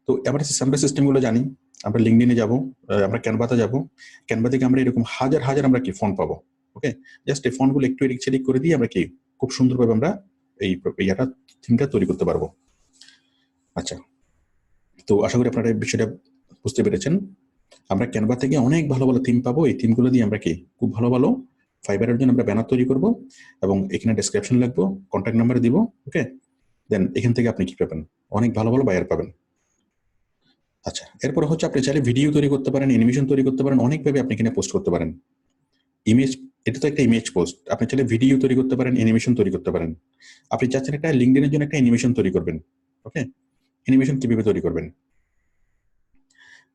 [SPEAKER 2] তো আমরা সিস্টেমগুলো জানি। আমরা লিঙ্কডইনে যাব, আমরা ক্যানভাতে যাব, ক্যানভা থেকে আমরা এরকম হাজার হাজার আমরা কি ফন্ট পাবো। ওকে, জাস্ট এই ফন্টগুলো একটু এদিক সেদিক করে দিয়ে আমরা কি খুব সুন্দরভাবে আমরা এই ইয়াটা থিমটা তৈরি করতে পারবো। আচ্ছা, তো আশা করি আপনারা এই বিষয়টা বুঝতে পেরেছেন। আমরা ক্যানভা থেকে অনেক ভালো ভালো থিম পাবো। এই থিমগুলো দিয়ে আমরা কি খুব ভালো ভালো ফাইবারের জন্য আমরা ব্যানার তৈরি করব, এবং এখানে ডেসক্রিপশন লিখবো, কন্ট্যাক্ট নাম্বার দিব। ওকে, দেন এখান থেকে আপনি কি পাবেন? অনেক ভালো ভালো বায়ার পাবেন। আচ্ছা, এরপরে হচ্ছে আপনি চাইলে ভিডিও তৈরি করতে পারেন, অ্যানিমেশন তৈরি করতে পারেন, অনেকভাবে আপনি এখানে পোস্ট করতে পারেন। ইমেজ, এটা তো একটা ইমেজ পোস্ট। আপনি চাইলে ভিডিও তৈরি করতে পারেন, অ্যানিমেশন তৈরি করতে পারেন। আপনি চাচ্ছেন একটা লিঙ্কডইনের জন্য একটা অ্যানিমেশন তৈরি করবেন। ওকে, অ্যানিমেশন কিভাবে তৈরি করবেন?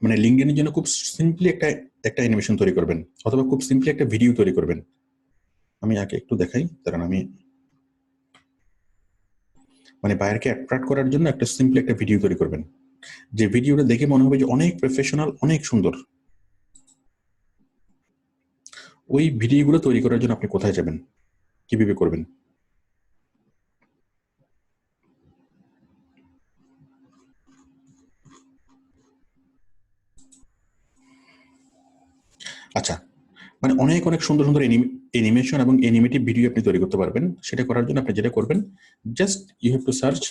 [SPEAKER 2] মানে লিঙ্কডইনের জন্য খুব সিম্পলি একটা অ্যানিমেশন তৈরি করবেন, অথবা খুব সিম্পলি একটা ভিডিও তৈরি করবেন। আমি আগে একটু দেখাই, কারণ আমি মানে বায়ারকে অ্যাট্রাক্ট করার জন্য একটা সিম্পলি একটা ভিডিও তৈরি করবেন, যে ভিডিওটা দেখে মনে হবে যে অনেক প্রফেশনাল, অনেক সুন্দর। ওই ভিডিওগুলো তৈরি করার জন্য আপনি কোথায় যাবেন, কিভাবে করবেন? আচ্ছা, মানে অনেক অনেক সুন্দর সুন্দর অ্যানিমেশন এবং অ্যানিমেটিভ ভিডিও আপনি তৈরি করতে পারবেন। সেটা করার জন্য আপনি যেটা করবেন, just you have to search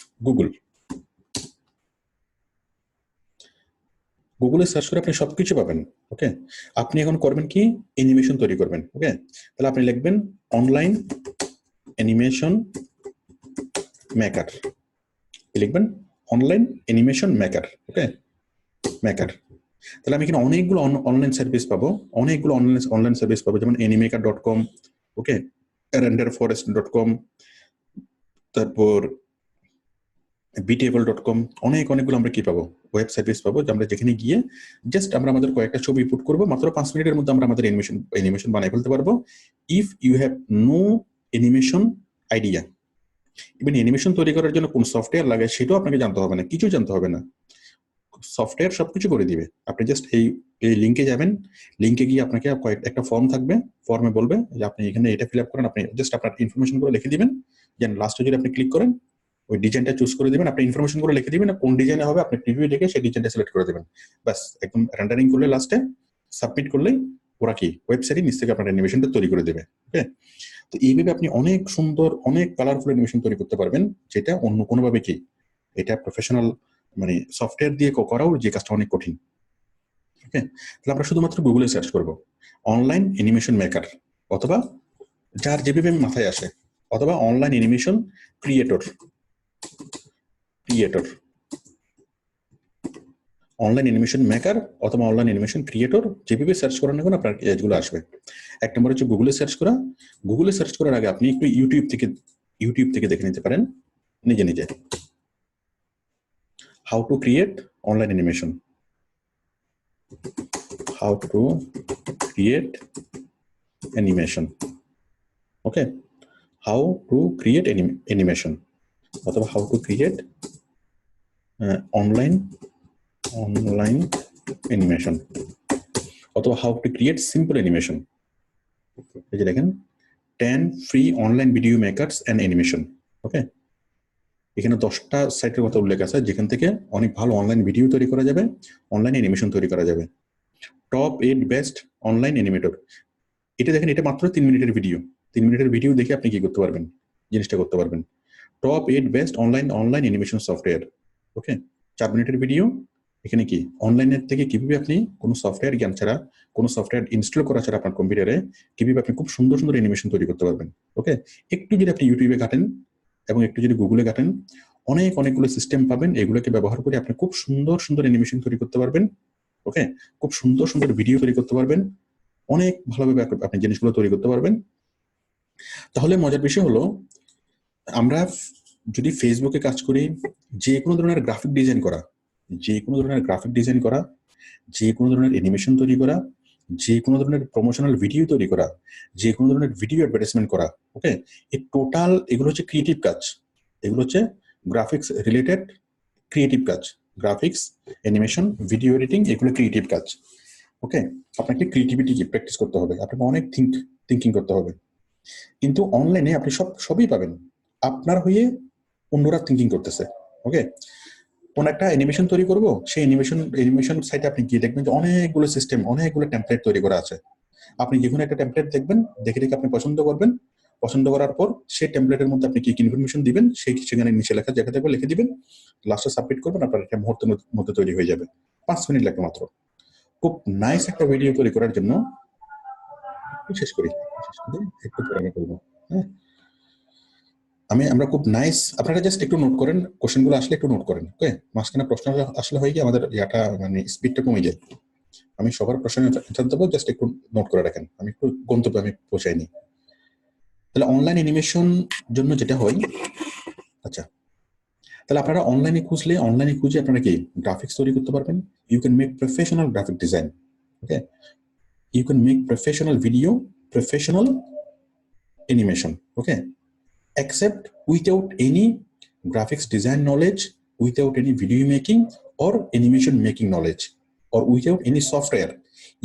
[SPEAKER 2] গুগলে সার্চ করে আপনি সবকিছু পাবেন। ওকে, আপনি এখন করবেন কি, অ্যানিমেশন তৈরি করবেন। ওকে, তাহলে আপনি লিখবেন অনলাইন অ্যানিমেশন মেকার, লিখবেন অনলাইন অ্যানিমেশন মেকার। ওকে, মেকার। তাহলে আমি এখানে অনেকগুলো অনলাইন সার্ভিস পাবো, অনেকগুলো অনলাইন সার্ভিস পাবো, যেমন animaker.com, ওকে, renderforest.com, তারপর bitable.com, অনেকগুলো আমরা কি পাবো, ওয়েব সার্ভিস পাবো, যে আমরা যেখানে গিয়ে জাস্ট আমরা আমাদের কয়েকটা ছবি পুট করবো, মাত্র 5 মিনিটের মধ্যে আমরা আমাদের অ্যানিমেশন বানিয়ে ফেলতে পারবো। If you have no animation idea, even animation তৈরি করার জন্য কোন সফটওয়্যার লাগে সেটাও আপনাকে জানতে হবে না, কিছু জানতে হবে না, সফটওয়্যার সবকিছু করে দিবে। আপনি জাস্ট এই লিঙ্কে যাবেন, লিঙ্কে গিয়ে আপনাকে একটা ফর্ম থাকবে, ফর্মে বলবে যে আপনি এখানে এটা ফিল আপ করেন, আপনি জাস্ট আপনার ইনফরমেশনগুলো লিখে দিবেন, দেন লাস্টে যদি আপনি ক্লিক করেন ওই ডিজাইনটা চুজ করে দিবেন, আপনি ইনফরমেশনগুলো লিখে দিবেন, কোন ডিজাইনে হবে আপনি প্রিভিউ লিখে সেই ডিজাইনটা সিলেক্ট করে দিবেন, বাস একদম রেন্ডারিং করলে লাস্টে সাবমিট করলেই ওরা কি ওয়েবসাইটে নিচ থেকে আপনার অ্যানিমেশনটা তৈরি করে দেবে। ওকে, তো এইভাবে আপনি অনেক সুন্দর, অনেক কালারফুল অ্যানিমেশন তৈরি করতে পারবেন, যেটা অন্য কোনোভাবে কি এটা প্রফেশনাল মানে সফটওয়্যার দিয়ে করাও যে কাজটা অনেক কঠিন। ওকে, তাহলে আমরা শুধুমাত্র গুগলে সার্চ করব অনলাইন অ্যানিমেশন মেকার, অথবা যার যেভাবে মাথায় আসে, অথবা online animation creator, online animation maker অথবা অনলাইন অ্যানিমেশন ক্রিয়েটর, যেভাবে সার্চ করেন না কেন আপনার এজগুলো আসবে। এক নম্বর হচ্ছে গুগলে সার্চ করা। গুগলে সার্চ করার আগে আপনি একটু ইউটিউব থেকে দেখে নিতে পারেন নিজে নিজে, how to create online animation, how to create animation, okay, how to create animation, অথবা how to create online animation, অথবা how to create simple animation। এই যে দেখেন 10 free online video makers and animation। ওকে, এখানে 10টা সাইটের কথা উল্লেখ আছে যেখান থেকে অনেক ভালো অনলাইন ভিডিও তৈরি করা যাবে, অনলাইন অ্যানিমেশন তৈরি করা যাবে। টপ 8 বেস্ট অনলাইন অ্যানিমেটর, এটা দেখেন, এটা মাত্র 3 মিনিটের ভিডিও। 3 মিনিটের ভিডিও দেখে আপনি কি করতে পারবেন, জিনিসটা করতে পারবেন। Top 8 best online animation software. Okay, 4 মিনিটের ভিডিও। এখানে কি অনলাইনের থেকে কিভাবে আপনি কোনো সফটওয়্যার জ্ঞান ছাড়া, কোনো সফটওয়্যার ইনস্টল করা ছাড়া আপনার কম্পিউটারে কিভাবে আপনি খুব সুন্দর সুন্দর অ্যানিমেশন তৈরি করতে পারবেন। ওকে, একটু যদি আপনি ইউটিউবে ঘাটেন এবং একটু যদি গুগলে ঘাটেন, অনেকগুলো সিস্টেম পাবেন, এগুলোকে ব্যবহার করে আপনি খুব সুন্দর সুন্দর অ্যানিমেশন তৈরি করতে পারবেন। ওকে, খুব সুন্দর সুন্দর ভিডিও তৈরি করতে পারবেন, অনেক ভালোভাবে আপনি জিনিসগুলো তৈরি করতে পারবেন। তাহলে মজার বিষয় হলো আমরা যদি ফেসবুকে কাজ করি, যে কোনো ধরনের গ্রাফিক ডিজাইন করা, যে কোনো ধরনের গ্রাফিক ডিজাইন করা, যে কোনো ধরনের অ্যানিমেশন তৈরি করা, যে কোনো ধরনের প্রমোশনাল ভিডিও তৈরি করা, যে কোনো ধরনের ভিডিও অ্যাডভার্টাইজমেন্ট করা, ওকে, এই টোটাল এগুলো হচ্ছে ক্রিয়েটিভ কাজ। এগুলো হচ্ছে গ্রাফিক্স রিলেটেড ক্রিয়েটিভ কাজ। গ্রাফিক্স, অ্যানিমেশন, ভিডিও এডিটিং, এগুলো ক্রিয়েটিভ কাজ। ওকে, আপনাকে ক্রিয়েটিভিটি প্র্যাকটিস করতে হবে, আপনাকে অনেক থিঙ্কিং করতে হবে। কিন্তু অনলাইনে আপনি সবই পাবেন, আপনার হয়ে অন্যরা থিঙ্কিং করতেছে। ওকে, কোন একটা অ্যানিমেশন তৈরি করব, সেই অ্যানিমেশন সাইটে আপনি গিয়ে দেখবেন যে অনেকগুলো সিস্টেম, অনেকগুলো টেমপ্লেট তৈরি করা আছে। আপনি যে কোনো একটা টেমপ্লেট দেখবেন, দেখে আপনি পছন্দ করবেন। পছন্দ করার পর সেই টেমপ্লেটের মধ্যে আপনি কি ইনফরমেশন দিবেন, সেখানে নিচে লেখা জায়গা থাকবে, লিখে দিবেন, লাস্টে সাবমিট করবেন, আপনার একটা মুহূর্তের মধ্যে তৈরি হয়ে যাবে। 5 মিনিট লাগবে মাত্র। খুব নাইস একটা ভিডিও তৈরি করার জন্য শেষ করে একটু পরে আমি করবো। হ্যাঁ, আমরা খুব নাইস, আপনারা জাস্ট একটু নোট করেন, কোশ্চেনগুলো আসলে একটু নোট করেন। ওকে, মাঝখানে প্রশ্ন আসলে হয় কি আমাদের ইয়াটা মানে স্পিডটা কমে যায়। আমি সবার প্রশ্নের অ্যান্সার দেবো, জাস্ট একটু নোট করে রাখেন, আমি একটু গন্তব্যে আমি পৌঁছাইনি। তাহলে অনলাইন অ্যানিমেশন জন্য যেটা হয়, আচ্ছা, তাহলে আপনারা অনলাইনে খুঁজে আপনারা কি গ্রাফিক্স তৈরি করতে পারবেন। You can make professional graphic design. Okay, you can make professional video, professional animation, okay, except without any graphics design knowledge, without any video making or animation making knowledge, or without any software.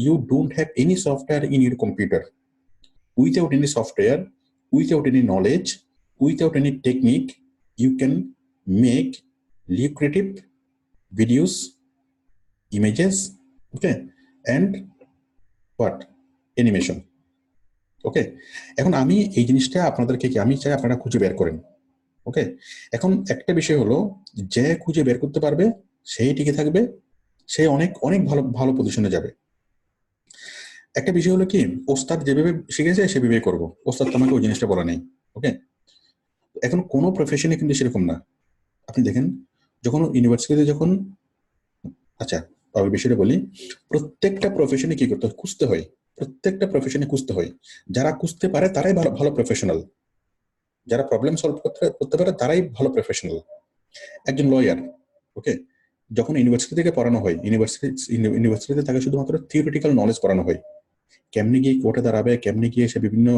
[SPEAKER 2] You don't have any software in your computer. Without any software, without any knowledge, without any technique, you can make lucrative videos, images, okay, and what? Animation. Okay, এখন আমি এই জিনিসটা আপনাদেরকে আমি চাই আপনারা খুঁজে বের করেন। ওকে, এখন একটা বিষয় হলো, যে খুঁজে বের করতে পারবে সেই টিকে থাকবে, সে অনেক অনেক ভালো ভালো পজিশনে যাবে। একটা বিষয় হলো কি, ওস্তাদ যেভাবে শিখেছে সেভাবে করবো, ওস্তাদ তো আমাকে ওই জিনিসটা বলা নেই। ওকে, এখন কোনো প্রফেশনে কিন্তু সেরকম না। আপনি দেখেন, যখন ইউনিভার্সিটিতে আচ্ছা ওই বিষয়টা বলি, প্রত্যেকটা প্রফেশনে কি করতে হয়, খুঁজতে হয়। প্রত্যেকটা প্রফেশনে খুঁজতে হয়, যারা খুঁজতে পারে তারাই ভালো প্রফেশনাল, যারা প্রবলেম সলভ করতে পারে তারাই ভালো প্রফেশনাল। একজন লয়ার, ওকে, যখন ইউনিভার্সিটি থেকে পড়ানো হয়, ইউনিভার্সিটিতে তাকে শুধুমাত্র থিওরিটিক্যাল নলেজ পড়ানো হয়, কেমনি গিয়ে কোর্টে দাঁড়াবে, কেমনি গিয়ে সে বিভিন্ন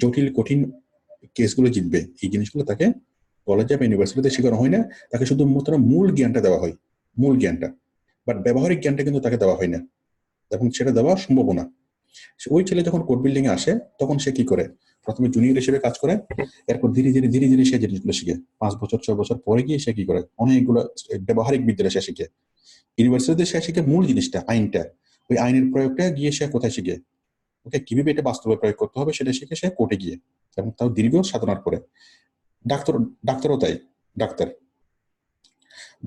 [SPEAKER 2] জটিল কঠিন কেসগুলো জিতবে, এই জিনিসগুলো তাকে কলেজে বা ইউনিভার্সিটিতে শেখানো হয় না। তাকে শুধুমাত্র মূল জ্ঞানটা দেওয়া হয়, মূল জ্ঞানটা, বাট ব্যবহারিক জ্ঞানটা কিন্তু তাকে দেওয়া হয় না, এবং সেটা দেওয়া সম্ভব না। ওই ছেলে যখন কোর্ট বিল্ডিং এ আসে, তখন সে কি করে, প্রথমে জুনিয়র হিসেবে কাজ করে, এরপর ধীরে ধীরে সে জিনিসগুলো শিখে। 5 বছর 6 বছর পরে গিয়ে সে কি করে, অনেকগুলো ব্যবহারিক বিদ্যালয় সে শিখে। ইউনিভার্সিটিতে সে শিখে মূল জিনিসটা, আইনটা, ওই আইনের প্রয়োগটা গিয়ে সে কোথায় শিখে, ওকে, কিভাবে এটা বাস্তবে প্রয়োগ করতে হবে সেটা শিখে সে কোর্টে গিয়ে, এবং তাও দীর্ঘ সাধনার পরে। ডাক্তারও তাই।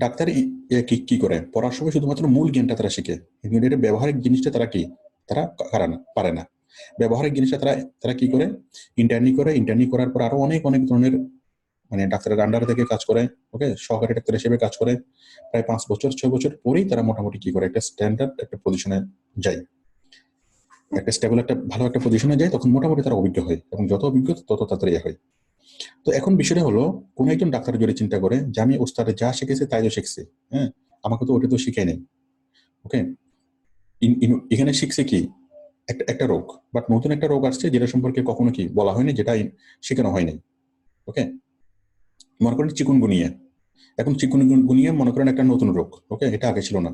[SPEAKER 2] ডাক্তার কি করে, পড়ার সময় শুধুমাত্র মূল জ্ঞানটা তারা শিখে, কিন্তু এটা ব্যবহারিক জিনিসটা তারা পারে না। ব্যবহারিক জিনিসটা তারা কি করে, ইন্টার্নি করার পর আরো অনেক ধরনের মানে ডাক্তারের আন্ডার থেকে কাজ করে, ওকে, সহকারী ডাক্তার হিসেবে কাজ করে। প্রায় 5 বছর 6 বছর পরেই তারা মোটামুটি কি করে, একটা স্ট্যান্ডার্ড একটা পজিশনে যায়, একটা স্টেবল একটা ভালো একটা পজিশনে যায়, তখন মোটামুটি তারা অভিজ্ঞ হয়, এবং যত অভিজ্ঞ তত তাড়াতাড়ি হয়। তো এখন বিষয়টা হলো, কোন একজন ডাক্তার যদি চিন্তা করে যে আমি ওস্তাদে যা শিখেছে তাই তো শিখছি, হ্যাঁ, আমাকে তো ওটা তো শিখাই নাই, ওকে, এখানে শিখছে কি একটা রোগ, বাট নতুন একটা রোগ আসছে যেটা সম্পর্কে কখনো কি বলা হয়নি, যেটা শেখানো হয়নি। ওকে, মনে করেন চিকুনগুনিয়া, এখন চিকুনগুনিয়া মনে করেন একটা নতুন রোগ, ওকে, এটা আগে ছিল না।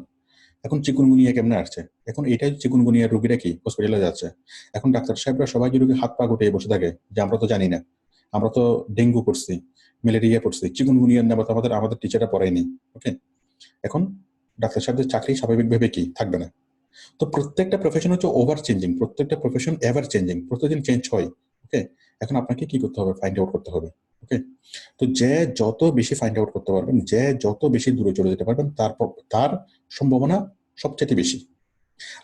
[SPEAKER 2] এখন চিকুনগুনিয়া কেমনে আসছে, এখন এটাই চিকুনগুনিয়ার রোগীরা কি হসপিটালে যাচ্ছে, এখন ডাক্তার সাহেবরা সবাই যদি হাত পা গুটিয়ে বসে থাকে যে আমরা তো জানি না, আমরা তো ডেঙ্গু করছি, ম্যালেরিয়া করছি, চিকুনগুনিয়ার নাম তো আমাদের টিচাররা পড়ায়নি। ওকে, এখন ডাক্তার সাহেবদের চাকরি স্বাভাবিকভাবে কি থাকবে না। তো প্রত্যেকটা প্রফেশন হচ্ছে ওভার চেঞ্জিং, প্রত্যেকটা প্রফেশন এভার চেঞ্জিং, প্রতিদিন চেঞ্জ হয়। ওকে, এখন আপনাকে কি করতে হবে, ফাইন্ড আউট করতে হবে। ওকে, তো যে যত বেশি ফাইন্ড আউট করতে পারবেন, যে যত বেশি দূরে চলে যেতে পারবেন, তার সম্ভাবনা সবচেয়ে বেশি।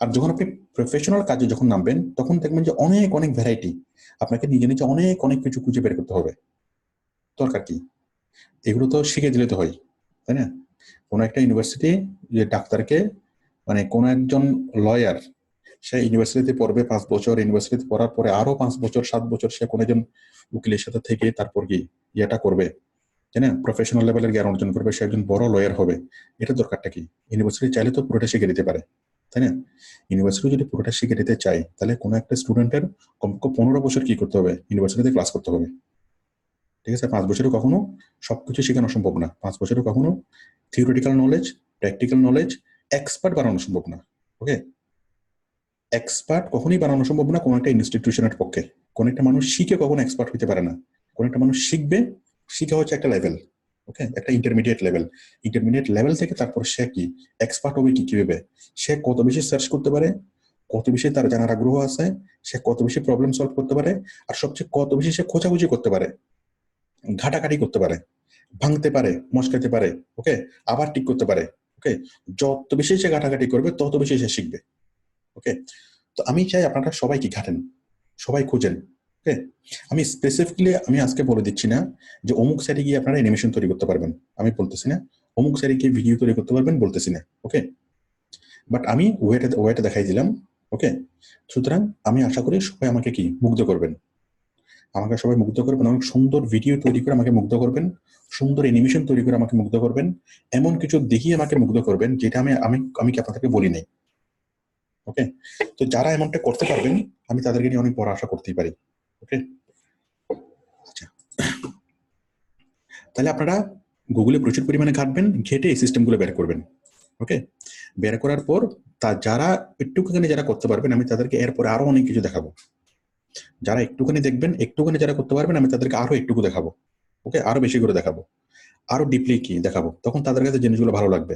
[SPEAKER 2] আর যখন আপনি প্রফেশনাল কাজে যখন নামবেন, তখন দেখবেন যে অনেক ভ্যারাইটি, আপনাকে নিজে অনেক কিছু খুঁজে বের করতে হবে। দরকার কি, এগুলো তো শিখে দিলে তো হয়, তাই না? কোনো একটা ইউনিভার্সিটি যে ডাক্তারকে মানে কোন একজন লয়ার সে ইউনিভার্সিটিতে পড়বে 5 বছর, ইউনিভার্সিটিতে পড়ার পরে আরো 5 বছর 7 বছর সে কোনো একজন উকিলের সাথে থেকে তারপর কি ইয়েটা করবে, তাই না? প্রফেশনাল লেভেলের জ্ঞান অর্জন করবে, সে একজন বড় লয়ার হবে। এটা দরকারটা কি? ইউনিভার্সিটি চাইলে তো পুরোটা শিখে দিতে পারে, তাই না? ইউনিভার্সিটি যদি পুরোটা শিখে দিতে চায় তাহলে কোনো একটা স্টুডেন্টের কমপক্ষে 15 বছর কি করতে হবে? ইউনিভার্সিটিতে ক্লাস করতে হবে, ঠিক আছে? 5 বছরে কখনো সবকিছু শেখানো সম্ভব না। 5 বছরে কখনো theoretical knowledge, practical knowledge, expert বানানো সম্ভব না। ওকে, এক্সপার্ট কখনোই বানানো সম্ভব না কোনো একটা ইনস্টিটিউশনের পক্ষে। কোন একটা মানুষ শিখে কখনো এক্সপার্ট হতে পারে না। কোন একটা মানুষ শিখবে, শিখা হচ্ছে একটা লেভেল, ওকে, একটা ইন্টারমিডিয়েট লেভেল। ইন্টারমিডিয়েট লেভেল থেকে তারপর সে কি এক্সপার্ট হবে কি কিভাবে? সে কত বেশি সার্চ করতে পারে, কত বেশি তার জানার আগ্রহ আছে, সে কত বেশি প্রবলেম সলভ করতে পারে, আর সবচেয়ে কত বেশি সে খোঁজাখুঁজি করতে পারে, ঘাটাঘাটি করতে পারে, ভাঙতে পারে, মস্কাইতে পারে, ওকে, আবার ঠিক করতে পারে। ওকে, যত বেশি সে ঘাটাঘাটি করবে তত বেশি সে শিখবে। ওকে, তো আমি চাই আপনারা সবাই কি ঘাটেন, সবাই খোঁজেন। ওকে, আমি স্পেসিফিকলি আমি আজকে বলে দিচ্ছি না যে অমুক সাইটে গিয়ে আপনারা অ্যানিমেশন তৈরি করতে পারবেন, আমি বলতেছি না। অমুক সাইটে গিয়ে ভিডিও তৈরি করতে পারবেন বলতেছি না। ওকে, বাট আমি ওয়েটা দেখাই দিলাম। ওকে, সুতরাং আমি আশা করি সবাই আমাকে কি মুগ্ধ করবেন, আমাকে সবাই মুগ্ধ করবেন, অনেক সুন্দর ভিডিও তৈরি করে আমাকে মুগ্ধ করবেন, সুন্দর অ্যানিমেশন তৈরি করে আমাকে মুগ্ধ করবেন, এমন কিছু দেখিয়ে আমাকে মুগ্ধ করবেন যেটা আমি আমি আমি কি আপনাদেরকে বলি নাই। ওকে, তো যারা এমনটা করতে পারবেন আমি তাদেরকে নিয়ে অনেক বড় আশা করতেই পারি। ওকে, আচ্ছা, তাহলে আপনারা গুগলে প্রচুর পরিমাণে ঘাটবেন, ঘেটে এই সিস্টেমগুলো বের করবেন। ওকে, বের করার পর যারা একটুখানি যারা করতে পারবেন আমি তাদেরকে এরপরে আরো অনেক কিছু দেখাবো। যারা একটুখানি দেখবেন, একটুখানি যারা করতে পারবেন আমি তাদেরকে আরো একটুকু দেখাবো। ওকে, আরো বেশি করে দেখাবো, আরো ডিপলি কি দেখাবো, তখন তাদের কাছে জিনিসগুলো ভালো লাগবে।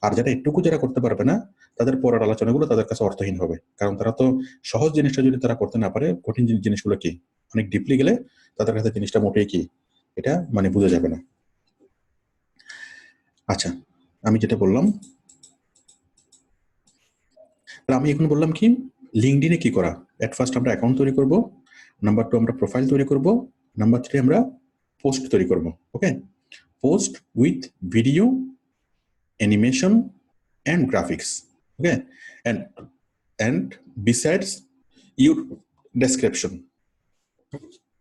[SPEAKER 2] আর যারা একটুকু যারা করতে পারবে না তাদের পরের আলোচনাগুলো তাদের কাছে অর্থহীন হবে, কারণ তারা তো সহজ জিনিসটা যদি তারা করতে না পারে, কঠিন জিনিসগুলো কি অনেক ডিপলি গেলে তাদের কাছে জিনিসটা মোটেই কি এটা মানে বোঝা যাবে না। আচ্ছা, আমি যেটা বললাম, আমি এখন বললাম কি লিঙ্কডইনে কি করা। এট ফার্স্ট আমরা অ্যাকাউন্ট তৈরি করব, নাম্বার 2 আমরা প্রোফাইল তৈরি করব, নাম্বার 3 আমরা পোস্ট তৈরি করব। Okay, post with video, animation and graphics. Okay, and besides your description,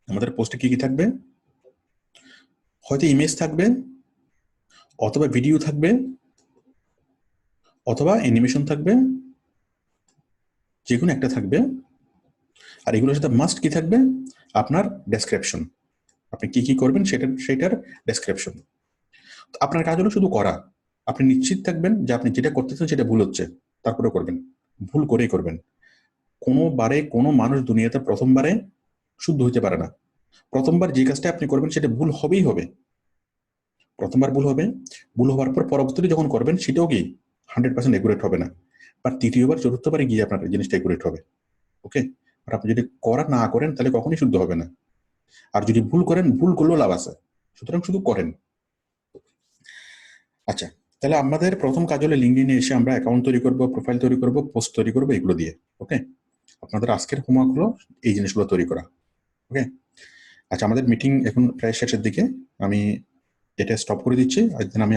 [SPEAKER 2] আমাদের পোস্টে কি কি থাকবে? হয়তো ইমেজ থাকবে, অথবা ভিডিও থাকবে, অথবা অ্যানিমেশন থাকবে, যে কোনো একটা থাকবে। আর এগুলোর সাথে মাস্ট কি থাকবে? আপনার ডেসক্রিপশন, আপনি কি কি করবেন সেটার ডেসক্রিপশন। আপনার কাজ হলো শুধু করা। আপনি নিশ্চিত থাকবেন যে আপনি যেটা করতেছেন সেটা ভুল হচ্ছে, তারপরে করবেন, ভুল করেই করবেন। কোনোবারে কোনো মানুষ দুনিয়াতে প্রথমবারে শুদ্ধ হইতে পারে না। প্রথমবার যে কাজটা আপনি করবেন সেটা ভুল হবেই হবে, প্রথমবার ভুল হবে, ভুল হওয়ার পর পরবর্তীতে যখন করবেন সেটাও কি 100% একুরেট হবে না, বা তৃতীয়বার চতুর্থবারে গিয়ে আপনার জিনিসটা একুরেট হবে। ওকে, আর আপনি যদি করা না করেন তাহলে কখনোই শুদ্ধ হবে না। আর যদি ভুল করেন, ভুল করলেও লাভ আছে, সুতরাং শুধু করেন। আচ্ছা, তাহলে আমাদের প্রথম কাজ হলো লিঙ্কডইনে এসে আমরা অ্যাকাউন্ট তৈরি করব, প্রোফাইল তৈরি করব, পোস্ট তৈরি করব, এগুলো দিয়ে। ওকে, আপনাদের আজকের হোমওয়ার্ক হলো এই জিনিসগুলো তৈরি করা। ওকে, আচ্ছা, আমাদের মিটিং এখন প্রায় শেষের দিকে, আমি এটা স্টপ করে দিচ্ছি, আর দেন আমি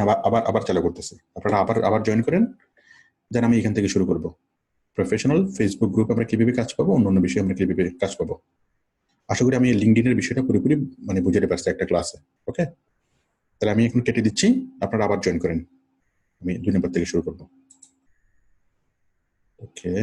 [SPEAKER 2] আবার চালু করতেছি। আপনারা আবার জয়েন করেন, দেন আমি এখান থেকে শুরু করব। প্রফেশনাল ফেসবুক গ্রুপ আমরা কিভাবে কাজ পাবো, অন্যান্য বিষয়ে আমরা কিভাবে কাজ পাবো। আশা করি আমি লিঙ্কডইনের বিষয়টা পুরোপুরি মানে বুঝাতে পারছি একটা ক্লাসে। ওকে, তাহলে আমি এখন কেটে দিচ্ছি, আপনারা আবার জয়েন করেন, আমি 2 নম্বর থেকে শুরু করব। ওকে।